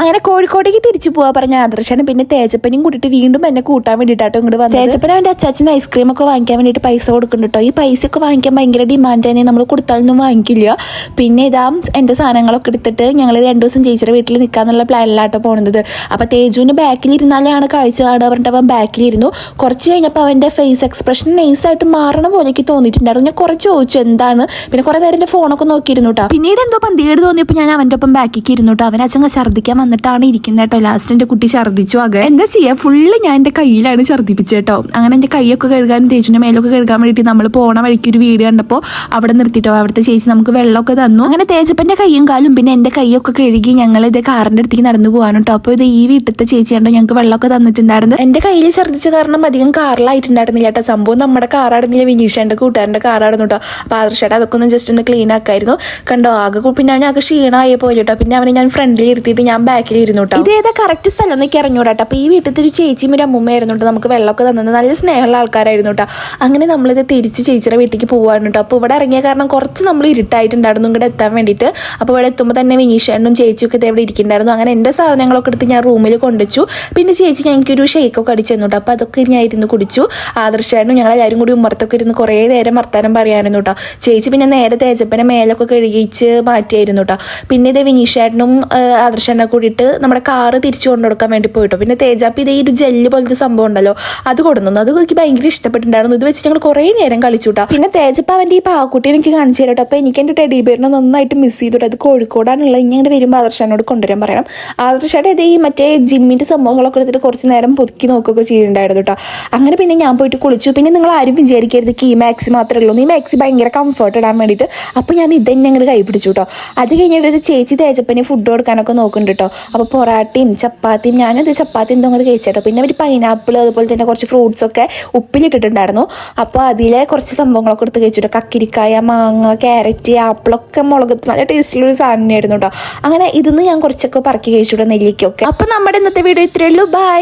അങ്ങനെ കോഴിക്കോട്ടേക്ക് തിരിച്ചു പോകാൻ പറഞ്ഞ ആദർശാണ് പിന്നെ തേജപ്പനെയും കൂട്ടിയിട്ട് വീണ്ടും എന്നെ കൂട്ടാൻ വേണ്ടിയിട്ടാട്ടോ ഇങ്ങോട്ട് വന്നത്. തേജപ്പന അവൻ്റെ അച്ചാച്ചന് ഐസ്ക്രീം ഒക്കെ വാങ്ങിക്കാൻ വേണ്ടിയിട്ട് പൈസ കൊടുക്കുന്നുണ്ട് കേട്ടോ. ഈ പൈസ ഒക്കെ വാങ്ങിക്കാൻ ഭയങ്കര ഡിമാൻഡ് തന്നെ, നമ്മൾ കൊടുത്താലൊന്നും വാങ്ങിക്കില്ല. പിന്നെ ഇതാ എൻ്റെ സാധനങ്ങളൊക്കെ എടുത്തിട്ട് ഞങ്ങൾ 2 ദിവസം ചേച്ചിയുടെ വീട്ടിൽ നിൽക്കാന്നുള്ള പ്ലാനിലാട്ടോ പോകുന്നത്. അപ്പോൾ തേജുവിന് ബാക്കിലിരുന്നാലാണ് കാഴ്ച കാണുക പറഞ്ഞിട്ട് അവൻ ബാക്കിലിരുന്നു. കുറച്ച് കഴിഞ്ഞപ്പോൾ അവൻ്റെ ഫേസ് എക്സ്പ്രഷൻ നൈസായിട്ട് മാറണ പോലെയൊക്കെ തോന്നിയിട്ടുണ്ടായിരുന്നു. ഞാൻ കുറച്ച് ചോദിച്ചു എന്താണ്, പിന്നെ കുറേ നേരം എൻ്റെ ഫോണൊക്കെ നോക്കിയിരുന്നു കേട്ടോ. പിന്നീട് എന്തോ പന്തികേട് തോന്നിയപ്പോൾ ഞാൻ അവൻ്റെ ഒപ്പം ബാക്കിലേക്ക് ഇരുന്നു കേട്ടോ. അവൻ അച്ഛൻ ഛർദ്ദിക്കാൻ വന്നിട്ടാണ് ഇരിക്കുന്നത് കേട്ടോ. ലാസ്റ്റ് എൻ്റെ കുട്ടി ഛർദ്ദിച്ചു. ആകെ എന്താ ചെയ്യുക, ഫുള്ള് ഞാൻ എൻ്റെ കയ്യിലാണ് ഛർദ്ദിപ്പിച്ചത് കേട്ടോ. അങ്ങനെ എൻ്റെ കൈയൊക്കെ കഴുകാനും തേച്ചിൻ്റെ മേലൊക്കെ കഴുകാൻ വേണ്ടിയിട്ട് നമ്മൾ പോണ വഴിക്ക് ഒരു വീട് കണ്ടപ്പോൾ അവിടെ നിർത്തിയിട്ടോ. അവിടുത്തെ ചേച്ചി നമുക്ക് വെള്ളമൊക്കെ തന്നു. അങ്ങനെ തേജപ്പൻ്റെ കൈയും കാലും പിന്നെ എൻ്റെ കൈയൊക്കെ കഴുകി ഞങ്ങൾ ഇത് കാറിൻ്റെ അടുത്തേക്ക് നടന്നു പോകാനും കേട്ടോ. അപ്പോൾ ഇത് ഈ വീട്ടിലത്തെ ചേച്ചി കണ്ടോ ഞങ്ങൾക്ക് വെള്ളമൊക്കെ തന്നിട്ടുണ്ടായിരുന്നു. എൻ്റെ കയ്യിൽ ഛർദ്ദിച്ച കാരണം അധികം കാറിലായിട്ടുണ്ടായിരുന്നില്ല കേട്ടോ. സംഭവം നമ്മുടെ കാറായിരുന്നില്ല, വിനീഷൻ്റെ കൂട്ടുകാരൻ്റെ കാറായിരുന്നു കേട്ടോ. അപ്പോൾ ആദർശേട്ടാ അതൊക്കെ ഒന്ന് ജസ്റ്റ് ഒന്ന് ക്ലീൻ ആക്കായിരുന്നു കണ്ടോ. ആകെ പിന്നെ അവൻ ആകെ ക്ഷീണമായ പോലെ കേട്ടോ. പിന്നെ അവനെ ഞാൻ ഫ്രണ്ടിൽ ഇരുത്തിയിട്ട് ഞാൻ ബാക്കിൽ ഇരുന്നു കേട്ടോ. ഇതേതാ കറക്റ്റ് സ്ഥലം എന്നൊക്കെ അറിഞ്ഞൂടാ കേട്ടോ. അപ്പോൾ ഈ വീട്ടിലത്തെ ഒരു ചേച്ചിയും ഒരു അമ്മൂമ്മയായിരുന്നു കേട്ടോ. നമുക്ക് വെള്ളമൊക്കെ തന്നത് നല്ല സ്നേഹമുള്ള ആൾക്കാരായിരുന്നു കേട്ടോ. അങ്ങനെ നമ്മളിത് തിരിച്ച് ചേച്ചിയുടെ വീട്ടിലേക്ക് പോകാൻ കേട്ടോ. അപ്പോൾ ഇവിടെ ഇറങ്ങിയ കാരണം കുറച്ച് നമ്മൾ ഇരുട്ടായിട്ടുണ്ടായിരുന്നു ഇങ്ങോട്ട് എത്താൻ വേണ്ടിയിട്ട്. അപ്പോൾ ഇവിടെ എത്തുമ്പോൾ തന്നെ വിനീഷനും ചേച്ചിയൊക്കെ ഇവിടെ ഇരിക്കുന്നുണ്ടായിരുന്നു. അങ്ങനെ എൻ്റെ സാധനങ്ങളൊക്കെ എടുത്ത് ഞാൻ റൂമിൽ കൊണ്ടുവച്ചു. പിന്നെ ചേച്ചി ഞങ്ങൾക്കൊരു ഷേക്കൊക്കെ അടിച്ചു തന്നു കേട്ടോ. അപ്പോൾ അതൊക്കെ ഞാൻ ഇരുന്ന് കുടിച്ചു. ആദർശാനും ഞങ്ങളെല്ലാവരും കൂടി ഉമ്മറത്തൊക്കെ ഇരുന്ന് കുറേ നേരം വർത്താനം പറയായിരുന്നു കേട്ടോ. ചേച്ചി പിന്നെ നേരെ തേജപ്പനെ മേലൊക്കെ കഴുകിച്ച് മാറ്റിയായിരുന്നു കേട്ടോ. പിന്നെ ഇത് വിനീഷേട്ടനും ആദർശനെ കൂടിയിട്ട് നമ്മുടെ കാറ് തിരിച്ചു കൊണ്ടുകൊടുക്കാൻ വേണ്ടി പോയിട്ടോ. പിന്നെ തേജാപ്പ് ഇതേ ഒരു ജെല്ല് പോലത്തെ സംഭവം ഉണ്ടല്ലോ അത് കൊടുന്നു. അത് എനിക്ക് ഭയങ്കര ഇഷ്ടപ്പെട്ടിട്ടുണ്ടായിരുന്നു. ഇത് വെച്ച് ഞങ്ങൾ കുറേ നേരം കളിച്ചു കേട്ടോ. പിന്നെ തേജപ്പ അവൻ്റെ ഈ പാവക്കുട്ടി എനിക്ക് കാണിച്ചു തരും കേട്ടോ. അപ്പോൾ എനിക്ക് എൻ്റെ ടെഡി ബിയറിനെ നന്നായിട്ട് മിസ് ചെയ്തു. അത് കോഴിക്കോടാണുള്ളത്. ഇനി അങ്ങോട്ട് വരുമ്പോൾ ആദർശനോട് കൊണ്ടുവരാൻ പറയണം. ആദർശയുടെ ഇതേ ഈ മറ്റേ ജിമ്മിൻ്റെ സംഭവങ്ങളൊക്കെ എടുത്തിട്ട് കുറച്ച് നേരം പൊതുക്കി നോക്കുകയൊക്കെ ചെയ്യുന്നുണ്ടായിരുന്നു കേട്ടോ. അങ്ങനെ പിന്നെ ഞാൻ പോയിട്ട് കുളിച്ചു. പിന്നെ നിങ്ങൾ ആരും വിചാരിക്കരുത് ഈ മാക്സി മാത്രമേ ഉള്ളൂ. ഈ മാക്സി ഭയങ്കര കംഫർട്ട് ഇടാൻ വേണ്ടിയിട്ട്. അപ്പോൾ ഞാൻ ഇതന്നെ അങ്ങോട്ട് കൈ പിടിച്ചു കേട്ടോ. അത് കഴിഞ്ഞിട്ട് ചേച്ചി തേജപ്പനെ ഫുഡ് കൊടുക്കാനൊക്കെ നോക്കുന്നുണ്ട് കേട്ടോ. അപ്പോൾ പൊറാട്ടയും ചപ്പാത്തിയും ഞാനത് ചപ്പാത്തി എന്തോ അങ്ങോട്ട് കഴിച്ചേട്ടോ. പിന്നെ ഒരു പൈനാപ്പിൾ അതുപോലെ തന്നെ കുറച്ച് ഫ്രൂട്ട്സൊക്കെ ഉപ്പിലിട്ടിട്ടുണ്ടായിരുന്നു. അപ്പോൾ അതിലെ കുറച്ച് സംഭവങ്ങളൊക്കെ എടുത്ത് കഴിച്ചിട്ടോ. കക്കിരിക്കായ, മാങ്ങ, ക്യാരറ്റ്, ആപ്പിളൊക്കെ മുളക് നല്ല ടേസ്റ്റുള്ളൊരു സാധനം ആയിരുന്നു കേട്ടോ. അങ്ങനെ ഇതിന്ന് ഞാൻ കുറച്ചൊക്കെ പറക്കി കഴിച്ചിട്ടോ, നെല്ലിക്കൊക്കെ. അപ്പോൾ നമ്മുടെ ഇന്നത്തെ വീഡിയോ ഇത്രയേ ഉള്ളൂ. ബൈ.